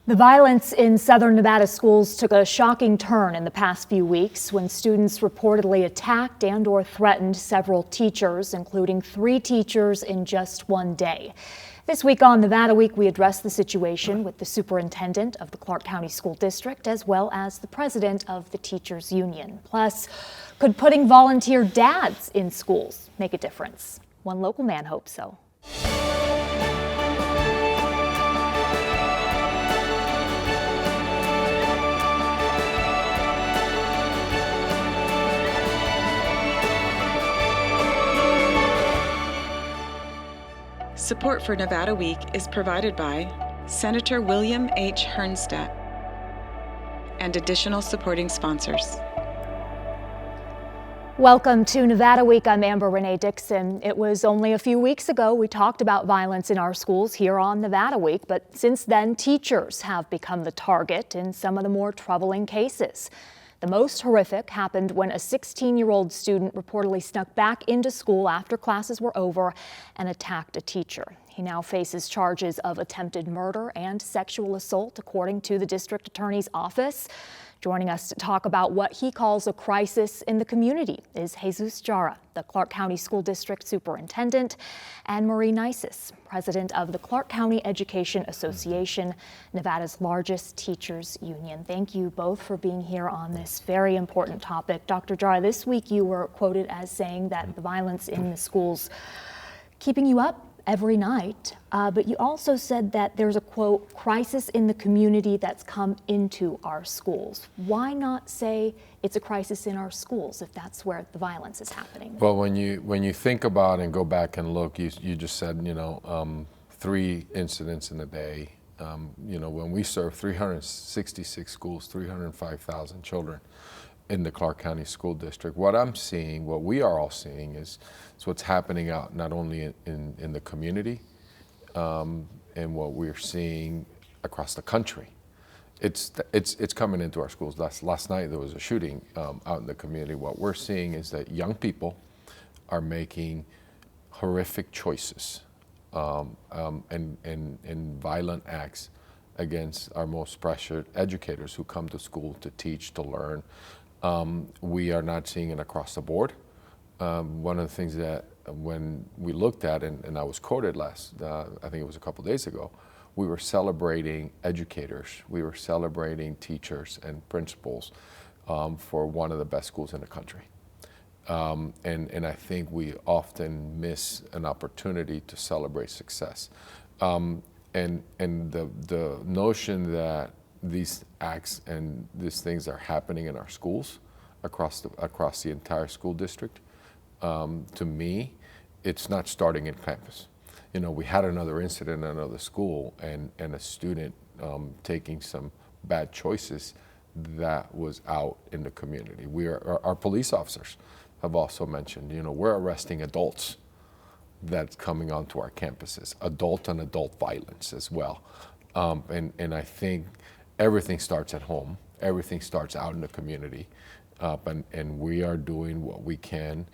The violence in southern Nevada schools took a shocking turn in the past few weeks when students reportedly attacked and/or threatened several teachers, including 3 teachers in just one day. This week on Nevada Week, we addressed the situation with the superintendent of the Clark County School District as well as the president of the Teachers Union. Plus, could putting volunteer dads in schools make a difference? One local man hopes so. Support for Nevada Week is provided by Senator William H. Hernstadt and additional supporting sponsors. Welcome to Nevada Week. I'm Amber Renee Dixon. It was only a few weeks ago we talked about violence in our schools here on Nevada Week, but since then teachers have become the target in some of the more troubling cases. The most horrific happened when a 16-year-old student reportedly snuck back into school after classes were over and attacked a teacher. He now faces charges of attempted murder and sexual assault, according to the district attorney's office. Joining us to talk about what he calls a crisis in the community is Jara, the Clark County School District Superintendent, and Marie Nisis, president of the Clark County Education Association, Nevada's largest teachers union. Thank you both for being here on this very important topic. Dr. Jara, this week you were quoted as saying that the violence in the schools keeping you up every night, but you also said that there's a, quote, crisis in the community that's come into our schools. Why not say it's a crisis in our schools if that's where the violence is happening? Well, when you think about and go back and look, you just said, 3 incidents in a day. When we serve 366 schools, 305,000 children in the Clark County School District, what we are all seeing is what's happening out not only in the community and what we're seeing across the country. It's coming into our schools. Last night there was a shooting out in the community. What we're seeing is that young people are making horrific choices and violent acts against our most pressured educators who come to school to teach, to learn. We are not seeing it across the board. One of the things that when we looked at, and I was quoted I think it was a couple days ago, we were celebrating educators, we were celebrating teachers and principals for one of the best schools in the country. And I think we often miss an opportunity to celebrate success. And the notion that these acts and these things are happening in our schools across the entire school district, to me, it's not starting in campus. We had another incident in another school and a student taking some bad choices that was out in the community. Our police officers have also mentioned, we're arresting adults that's coming onto our campuses, adult on adult violence as well. And I think everything starts at home. Everything starts out in the community. And we are doing what we can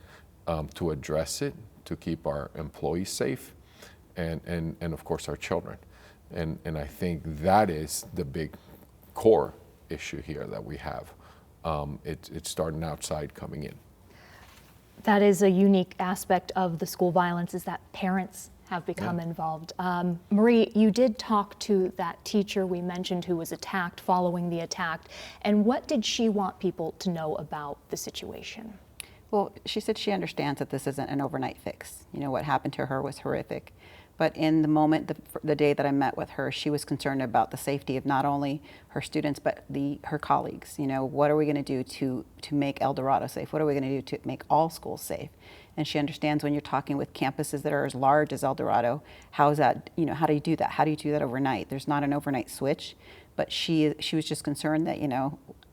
to address it, to keep our employees safe, and of course our children. And I think that is the big core issue here that we have. It's starting outside, coming in. That is a unique aspect of the school violence, is that parents have become involved. Marie, you did talk to that teacher we mentioned who was attacked following the attack, and what did she want people to know about the situation? Well, she said she understands that this isn't an overnight fix. What happened to her was horrific. But in the moment, the day that I met with her, she was concerned about the safety of not only her students, but her colleagues. What are we going to do to make El Dorado safe? What are we going to do to make all schools safe? And she understands when you're talking with campuses that are as large as El Dorado, how is that, how do you do that? How do you do that overnight? There's not an overnight switch, but she was just concerned that,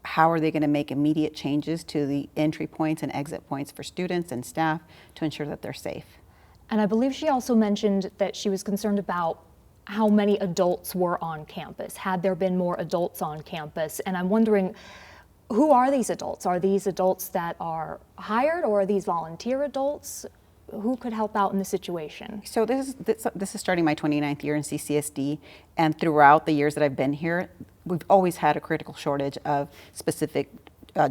how are they going to make immediate changes to the entry points and exit points for students and staff to ensure that they're safe? And I believe she also mentioned that she was concerned about how many adults were on campus. Had there been more adults on campus? And I'm wondering, who are these adults? Are these adults that are hired, or are these volunteer adults? who could help out in the situation? So this is starting my 29th year in CCSD, and throughout the years that I've been here, we've always had a critical shortage of specific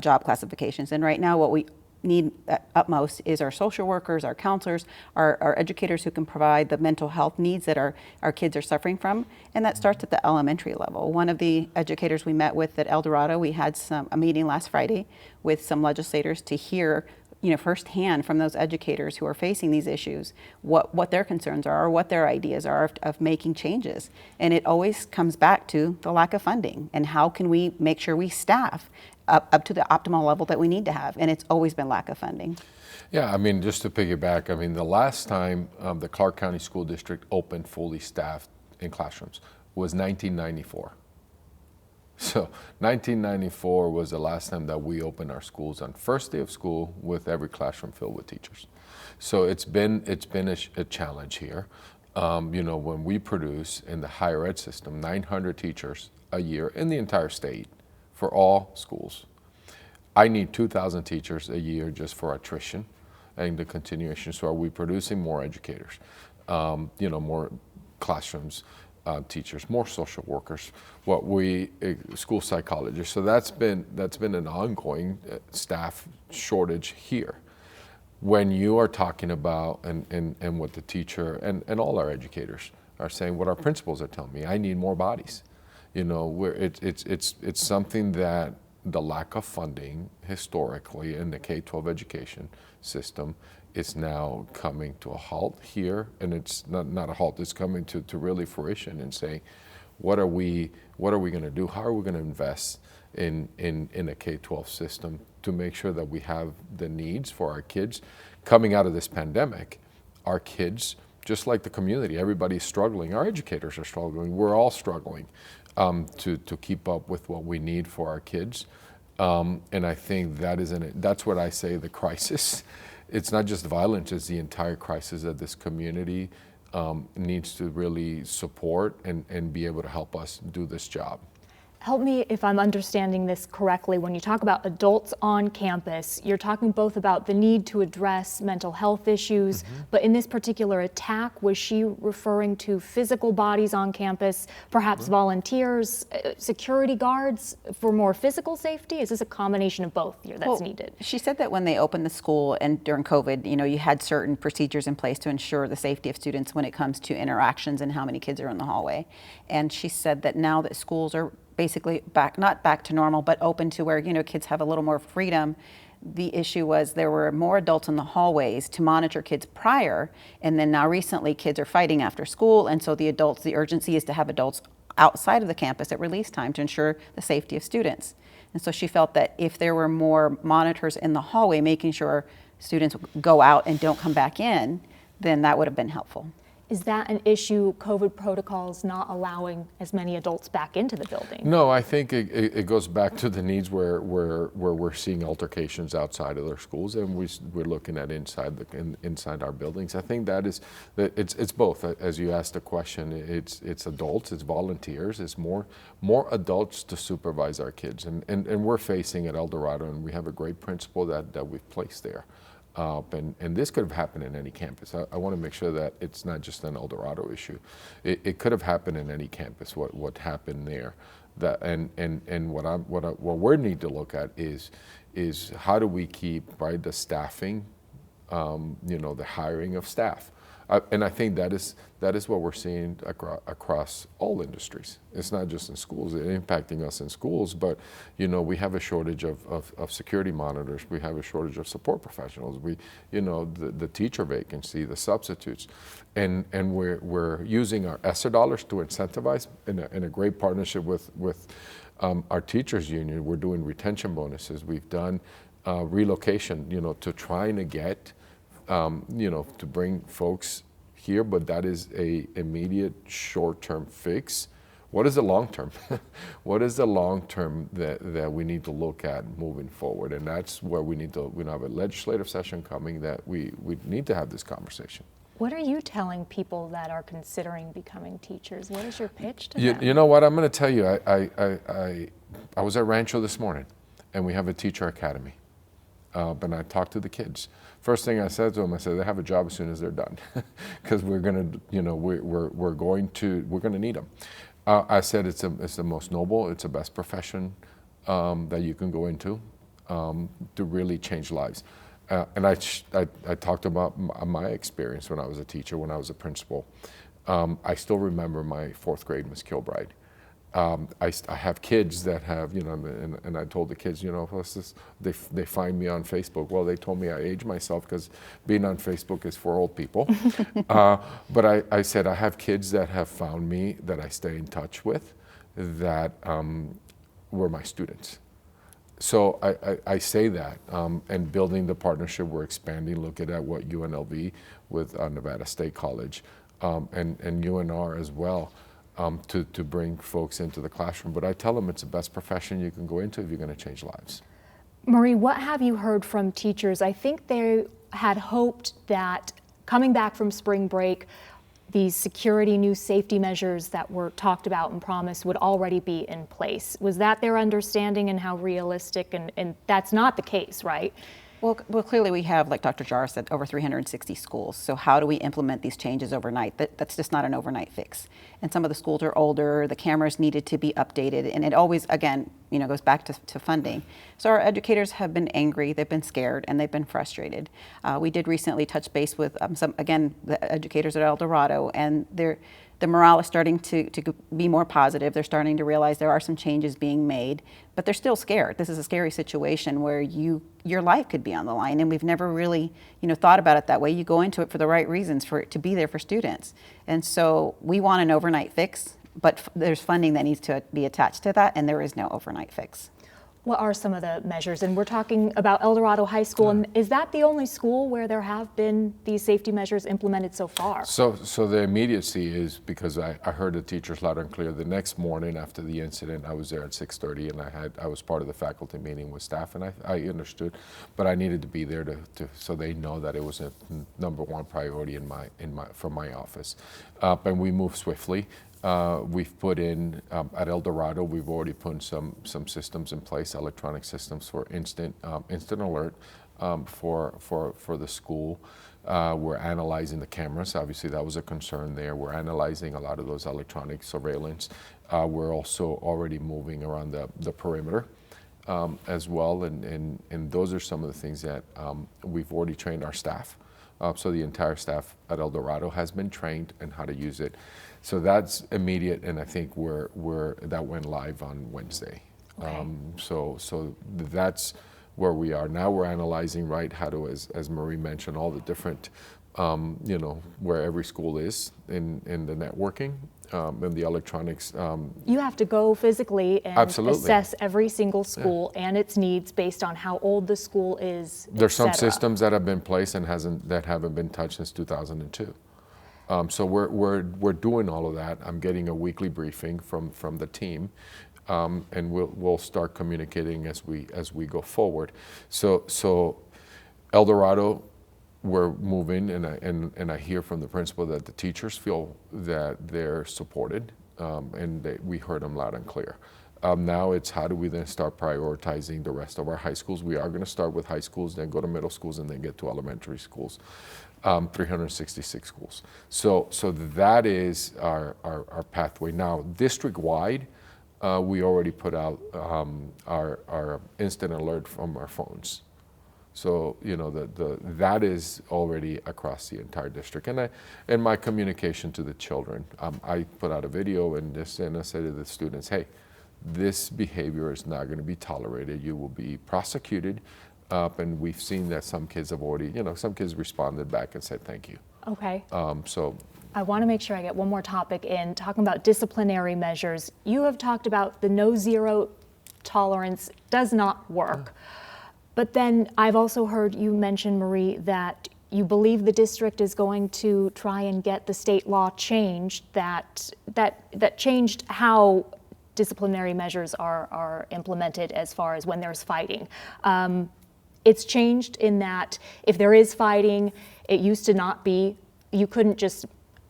job classifications. And right now what we need at utmost is our social workers, our counselors, our educators who can provide the mental health needs that our kids are suffering from. And that starts at the elementary level. One of the educators we met with at El Dorado, we had a meeting last Friday with some legislators to hear firsthand from those educators who are facing these issues, what their concerns are, or what their ideas are of making changes. And it always comes back to the lack of funding and how can we make sure we staff up to the optimal level that we need to have. And it's always been lack of funding. Yeah, I mean, just to piggyback, I mean, the last time the Clark County School District opened fully staffed in classrooms was 1994. So 1994 was the last time that we opened our schools on first day of school with every classroom filled with teachers. So it's been a challenge here. When we produce in the higher ed system 900 teachers a year in the entire state for all schools, I need 2,000 teachers a year just for attrition and the continuation. So are we producing more educators, more classrooms, teachers, more social workers, school psychologists. So that's been an ongoing staff shortage here. When you are talking about and what the teacher and all our educators are saying, what our principals are telling me, I need more bodies. It's something that the lack of funding historically in the K-12 education system is now coming to a halt here, and it's not a halt, it's coming to really fruition and saying, what are we going to do? How are we going to invest in a K-12 system to make sure that we have the needs for our kids coming out of this pandemic? Our kids, just like the community, everybody's struggling. Our educators are struggling. We're all struggling to keep up with what we need for our kids. And I think that's what I say the crisis. It's not just violence, it's the entire crisis that this community needs to really support and be able to help us do this job. Help me if I'm understanding this correctly. When you talk about adults on campus, you're talking both about the need to address mental health issues, but in this particular attack, was she referring to physical bodies on campus, perhaps volunteers, security guards for more physical safety? Is this a combination of both here that's needed? She said that when they opened the school and during COVID, you had certain procedures in place to ensure the safety of students when it comes to interactions and how many kids are in the hallway. And she said that now that schools are basically not back to normal, but open to where, kids have a little more freedom. The issue was there were more adults in the hallways to monitor kids prior, and then now recently kids are fighting after school, and so the urgency is to have adults outside of the campus at release time to ensure the safety of students. And so she felt that if there were more monitors in the hallway making sure students go out and don't come back in, then that would have been helpful. Is that an issue, COVID protocols not allowing as many adults back into the building? No, I think it goes back to the needs where we're seeing altercations outside of their schools, and we're looking at inside our buildings. I think it's both. As you asked the question, it's adults, it's volunteers, it's more adults to supervise our kids, and we're facing at El Dorado, and we have a great principal that we've placed there. And this could have happened in any campus. I want to make sure that it's not just an El Dorado issue. It could have happened in any campus. What happened there, and what we need to look at is how do we keep the staffing, the hiring of staff, and I think that is what we're seeing across all industries. It's not just in schools. It's impacting us in schools, but we have a shortage of security monitors. We have a shortage of support professionals. The teacher vacancy, the substitutes, and we're using our ESSER dollars to incentivize in a great partnership with our teachers union. We're doing retention bonuses. We've done relocation, to try and get to bring folks here, but that is a immediate short-term fix. What is the long-term? What is the long-term that we need to look at moving forward? And that's where we have a legislative session coming that we need to have this conversation. What are you telling people that are considering becoming teachers? What is your pitch to them? You know what, I'm going to tell you, I was at Rancho this morning, and we have a teacher academy. And I talked to the kids. First thing I said to them, I said, they have a job as soon as they're done, because we're gonna, we're gonna need them. I said it's the most noble, it's the best profession that you can go into to really change lives. And I talked about my experience when I was a teacher, when I was a principal. I still remember my 4th grade Miss Kilbride. I have kids that have, and I told the kids, they find me on Facebook. Well, they told me I age myself because being on Facebook is for old people. But I said I have kids that have found me, that I stay in touch with, that were my students. So I say that, and building the partnership, we're expanding, looking at what UNLV with Nevada State College and UNR as well. To bring folks into the classroom. But I tell them it's the best profession you can go into if you're going to change lives. Marie, what have you heard from teachers? I think they had hoped that coming back from spring break, these security, new safety measures that were talked about and promised would already be in place. Was that their understanding, and how realistic? And that's not the case, right? Well, clearly we have, like Dr. Jara said, over 360 schools. So how do we implement these changes overnight? That's just not an overnight fix. And some of the schools are older, the cameras needed to be updated, and it always, again, goes back to funding. So our educators have been angry, they've been scared, and they've been frustrated. We did recently touch base with the educators at El Dorado, and the morale is starting to be more positive. They're starting to realize there are some changes being made, but they're still scared. This is a scary situation where your life could be on the line, and we've never really, thought about it that way. You go into it for the right reasons, for it to be there for students. And so we want an overnight fix, but there's funding that needs to be attached to that, and there is no overnight fix. What are some of the measures? And we're talking about El Dorado High School, and is that the only school where there have been these safety measures implemented so far? So the immediacy is because I heard the teachers loud and clear. The next morning after the incident, I was there at 6:30, and I was part of the faculty meeting with staff, and I understood, but I needed to be there to so they know that it was a #1 priority from my office, and we moved swiftly. We've put in, at El Dorado, we've already put some systems in place, electronic systems for instant alert for the school. We're analyzing the cameras. Obviously, that was a concern there. We're analyzing a lot of those electronic surveillance. We're also already moving around the perimeter as well, and those are some of the things that we've already trained our staff. So the entire staff at El Dorado has been trained in how to use it. So that's immediate, and I think that went live on Wednesday. Okay. So that's where we are now. We're analyzing, right, how to, as Marie mentioned, all the different, where every school is in the networking and the electronics. You have to go physically and Absolutely. assess every single school and its needs based on how old the school is. There's some et cetera. systems that have been placed and that haven't been touched since 2002. So we're doing all of that. I'm getting a weekly briefing from the team, and we'll start communicating as we go forward. So El Dorado, we're moving, and I hear from the principal that the teachers feel that they're supported, and we heard them loud and clear. Now it's how do we then start prioritizing the rest of our high schools. We are going to start with high schools, then go to middle schools, and then get to elementary schools. 366 schools. So that is our pathway. Now, district-wide, we already put out our instant alert from our phones. So that is already across the entire district. And my communication to the children, I put out a video and I said to the students, hey, this behavior is not going to be tolerated. You will be prosecuted. And we've seen that some kids have already, some kids responded back and said thank you. Okay. So I want to make sure I get one more topic in, talking about disciplinary measures. You have talked about the no zero tolerance does not work. But then I've also heard you mention, Marie, that you believe the district is going to try and get the state law changed that changed how disciplinary measures are implemented as far as when there's fighting. It's changed in that if there is fighting, it used to not be, you couldn't just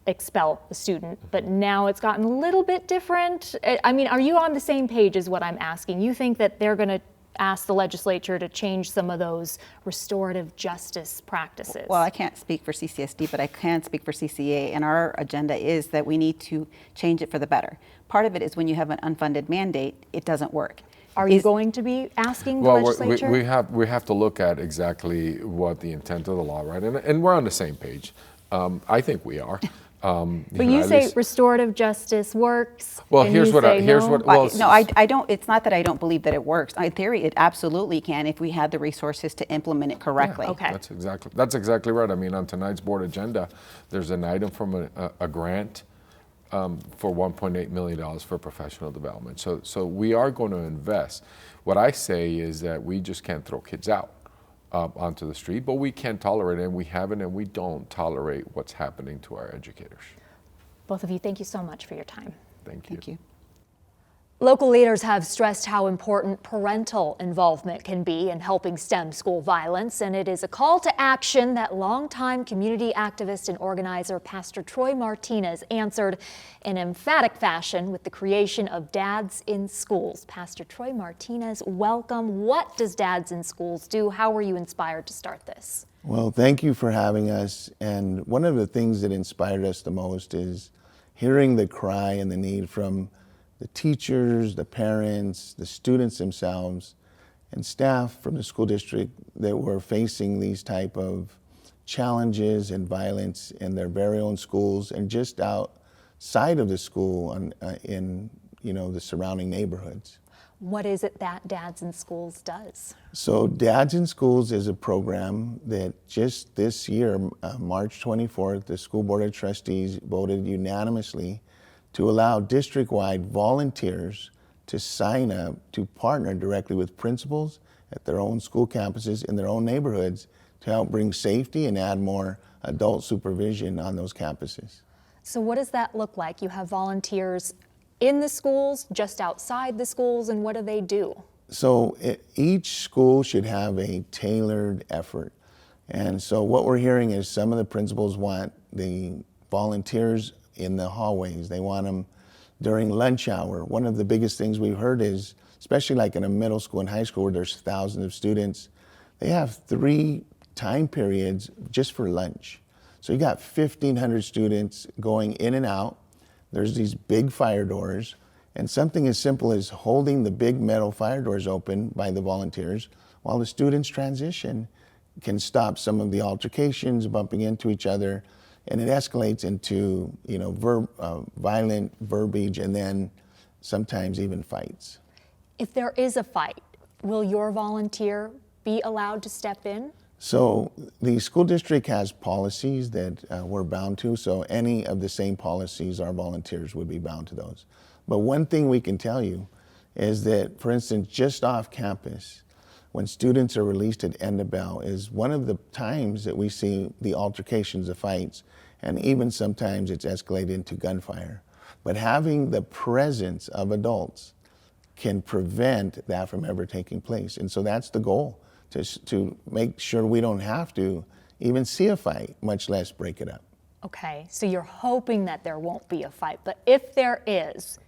expel a student, but now it's gotten a little bit different. I mean, are you on the same page as what I'm asking? You think that they're going to asked the legislature to change some of those restorative justice practices. Well, I can't speak for CCSD, but I can speak for CCA, and our agenda is that we need to change it for the better. Part of it is when you have an unfunded mandate, it doesn't work. Are you going to be asking the Well, legislature? we have to look at exactly what the intent of the law, right? And we're on the same page. I think we are. But you say restorative justice works. Well, and here's you what say no? No, I don't. It's not that I don't believe that it works. In theory, it absolutely can if we had the resources to implement it correctly. Okay. That's exactly right. I mean, on tonight's board agenda, there's an item from a grant for $1.8 million for professional development. So we are going to invest. What I say is that we just can't throw kids out onto the street, but we can tolerate it, and we haven't, and we don't tolerate what's happening to our educators. Both of you, thank you so much for your time. Thank you. Thank you. Local leaders have stressed how important parental involvement can be in helping stem school violence, and it is a call to action that longtime community activist and organizer Pastor Troy Martinez answered in emphatic fashion with the creation of Dads in Schools. Pastor Troy Martinez, welcome. What does Dads in Schools do? How were you inspired to start this? Well, thank you for having us. And one of the things that inspired us the most is hearing the cry and the need from the teachers, the parents, the students themselves, and staff from the school district that were facing these type of challenges and violence in their very own schools and just outside of the school in the surrounding neighborhoods. What is it that Dads in Schools does? So Dads in Schools is a program that just this year, March 24th, the School Board of Trustees voted unanimously to allow district-wide volunteers to sign up to partner directly with principals at their own school campuses in their own neighborhoods to help bring safety and add more adult supervision on those campuses. So what does that look like? You have volunteers in the schools, just outside the schools, and what do they do? So each school should have a tailored effort. And so what we're hearing is some of the principals want the volunteers in the hallways. They want them during lunch hour. One of the biggest things we've heard is, especially like in a middle school and high school where there's thousands of students, they have 3 time periods just for lunch. So you got 1,500 students going in and out. There's these big fire doors, and something as simple as holding the big metal fire doors open by the volunteers while the students transition can stop some of the altercations, bumping into each other, and it escalates into violent verbiage and then sometimes even fights. If there is a fight, will your volunteer be allowed to step in? So the school district has policies that we're bound to, so any of the same policies, our volunteers would be bound to those. But one thing we can tell you is that, for instance, just off campus, when students are released at end of bell is one of the times that we see the altercations, the fights, and even sometimes it's escalated into gunfire. But having the presence of adults can prevent that from ever taking place. And so that's the goal, to make sure we don't have to even see a fight, much less break it up. Okay, so you're hoping that there won't be a fight, but if there is,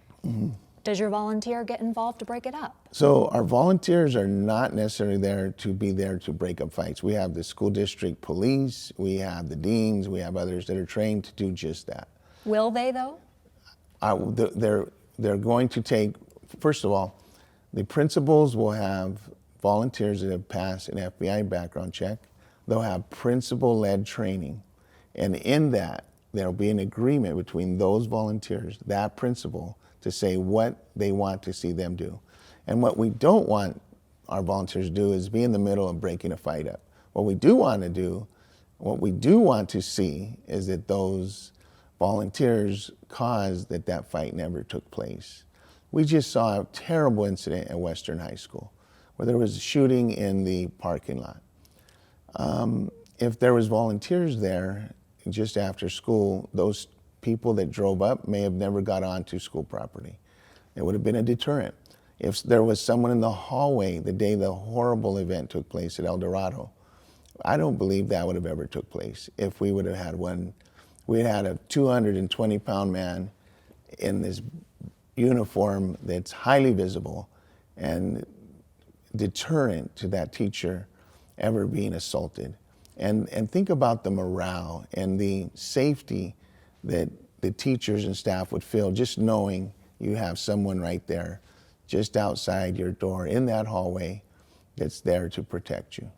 does your volunteer get involved to break it up? So our volunteers are not necessarily there to break up fights. We have the school district police, we have the deans, we have others that are trained to do just that. Will they though? They're going to take, first of all, the principals will have volunteers that have passed an FBI background check. They'll have principal-led training. And in that, there'll be an agreement between those volunteers, that principal, to say what they want to see them do. And what we don't want our volunteers to do is be in the middle of breaking a fight up. What we do want to see is that those volunteers cause that fight never took place. We just saw a terrible incident at Western High School where there was a shooting in the parking lot. If there was volunteers there just after school, those people that drove up may have never got onto school property. It would have been a deterrent. If there was someone in the hallway the day the horrible event took place at El Dorado, I don't believe that would have ever took place if we would have had one. We had a 220-pound man in this uniform that's highly visible, and deterrent to that teacher ever being assaulted. And think about the morale and the safety that the teachers and staff would feel just knowing you have someone right there, just outside your door in that hallway that's there to protect you.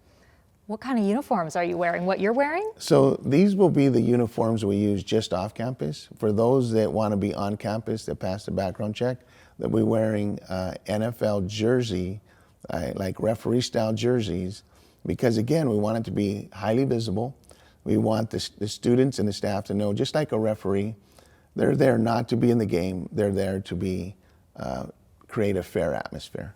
What kind of uniforms are you wearing? What you're wearing? So these will be the uniforms we use just off campus. For those that want to be on campus that pass the background check, that we're wearing NFL jersey, like referee style jerseys, because again, we want it to be highly visible. We want the students and the staff to know, just like a referee, they're there not to be in the game, they're there to be create a fair atmosphere.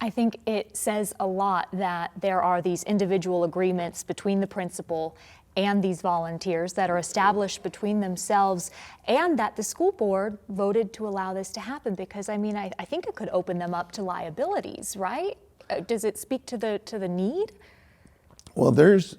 I think it says a lot that there are these individual agreements between the principal and these volunteers that are established between themselves, and that the school board voted to allow this to happen, because I mean, I think it could open them up to liabilities, right? Does it speak to the need? Well, there's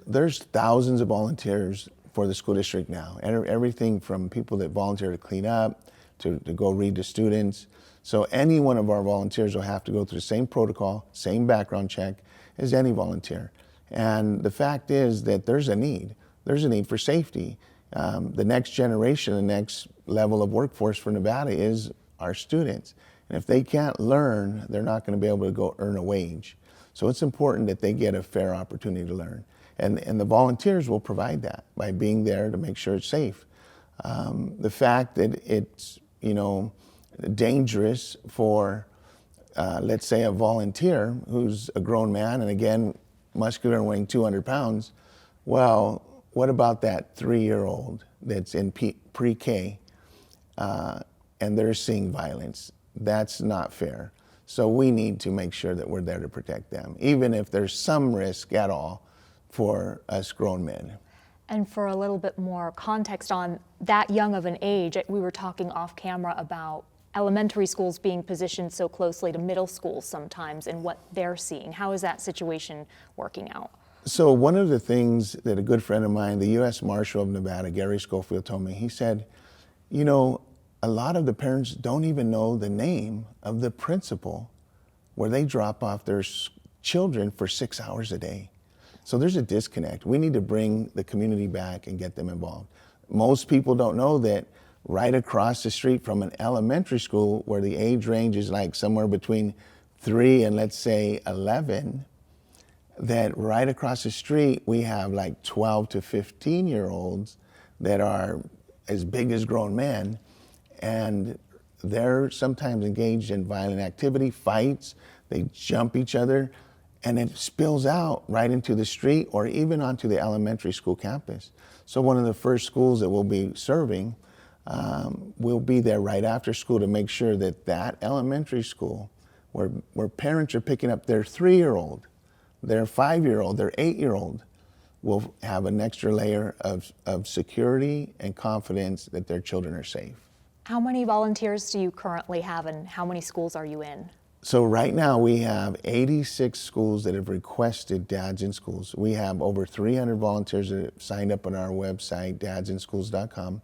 thousands of volunteers for the school district now, and everything from people that volunteer to clean up, to go read to students. So any one of our volunteers will have to go through the same protocol, same background check as any volunteer. And the fact is that there's a need. There's a need for safety. The next generation, the next level of workforce for Nevada is our students. And if they can't learn, they're not going to be able to go earn a wage. So it's important that they get a fair opportunity to learn. And the volunteers will provide that by being there to make sure it's safe. The fact that it's, dangerous for, let's say, a volunteer who's a grown man and again, muscular and weighing 200 pounds, well, what about that 3-year-old that's in pre-K and they're seeing violence? That's not fair. So we need to make sure that we're there to protect them, even if there's some risk at all for us grown men. And for a little bit more context on that young of an age, we were talking off camera about elementary schools being positioned so closely to middle schools sometimes and what they're seeing. How is that situation working out? So one of the things that a good friend of mine, the U.S. Marshal of Nevada, Gary Schofield, told me, he said, a lot of the parents don't even know the name of the principal where they drop off their children for 6 hours a day. So there's a disconnect. We need to bring the community back and get them involved. Most people don't know that right across the street from an elementary school where the age range is like somewhere between 3 and let's say 11, that right across the street we have like 12 to 15-year-olds that are as big as grown men, and they're sometimes engaged in violent activity, fights, they jump each other, and it spills out right into the street or even onto the elementary school campus. So one of the first schools that we'll be serving, we'll be there right after school to make sure that that elementary school, where parents are picking up their 3-year-old, their 5-year-old, their 8-year-old, will have an extra layer of security and confidence that their children are safe. How many volunteers do you currently have, and how many schools are you in? So right now we have 86 schools that have requested Dads in Schools. We have over 300 volunteers that have signed up on our website, dadsinschools.com,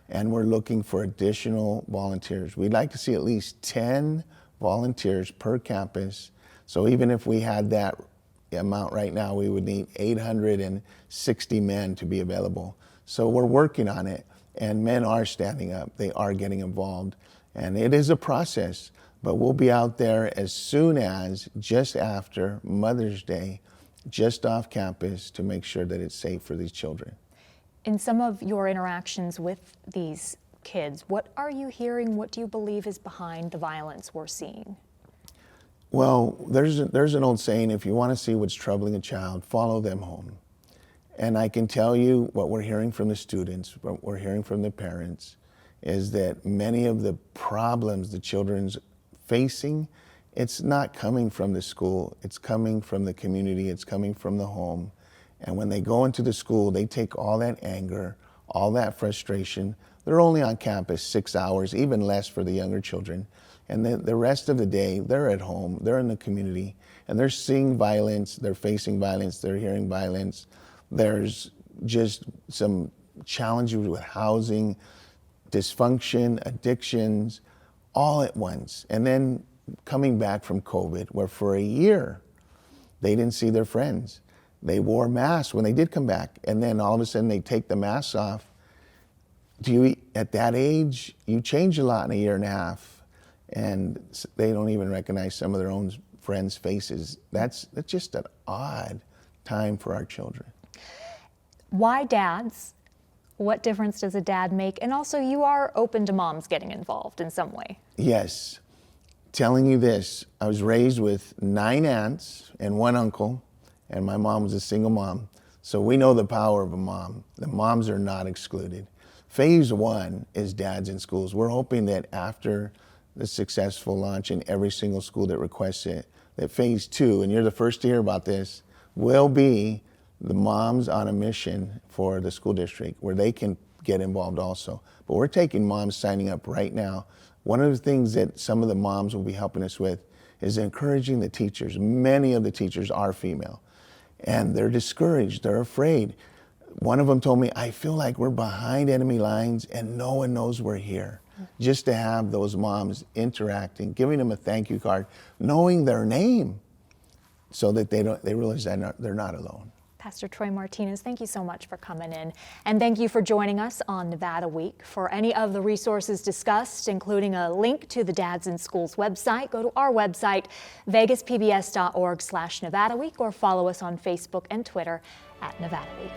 and we're looking for additional volunteers. We'd like to see at least 10 volunteers per campus. So even if we had that amount right now, we would need 860 men to be available. So we're working on it, and men are standing up. They are getting involved, and it is a process. But we'll be out there as soon as just after Mother's Day, just off campus, to make sure that it's safe for these children. In some of your interactions with these kids, what are you hearing? What do you believe is behind the violence we're seeing? Well, there's an old saying, if you want to see what's troubling a child, follow them home. And I can tell you what we're hearing from the students, what we're hearing from the parents, is that many of the problems the children's facing, it's not coming from the school, it's coming from the community, it's coming from the home. And when they go into the school, they take all that anger, all that frustration. They're only on campus 6 hours, even less for the younger children. And the rest of the day, they're at home, they're in the community, and they're seeing violence, they're facing violence, they're hearing violence. There's just some challenges with housing, dysfunction, addictions, all at once. And then coming back from COVID, where for a year, They didn't see their friends. They wore masks when they did come back, and then all of a sudden they take the masks off. At that age, you change a lot in a year and a half, and they don't even recognize some of their own friends' faces. That's just an odd time for our children. Why dads? What difference does a dad make? And also, you are open to moms getting involved in some way. Yes. Telling you this, I was raised with 9 aunts and 1 uncle, and my mom was a single mom. So we know the power of a mom. The moms are not excluded. Phase 1 is dads in schools. We're hoping that after the successful launch in every single school that requests it, that phase 2, and you're the first to hear about this, will be the moms on a mission for the school district where they can get involved also. But we're taking moms signing up right now. One of the things that some of the moms will be helping us with is encouraging the teachers. Many of the teachers are female, and they're discouraged, they're afraid. One of them told me, I feel like we're behind enemy lines and no one knows we're here. Just to have those moms interacting, giving them a thank you card, knowing their name so that they realize that they're not alone. Pastor Troy Martinez, thank you so much for coming in. And thank you for joining us on Nevada Week. For any of the resources discussed, including a link to the Dads in Schools website, go to our website, vegaspbs.org/Nevada Week, or follow us on Facebook and Twitter @Nevada Week.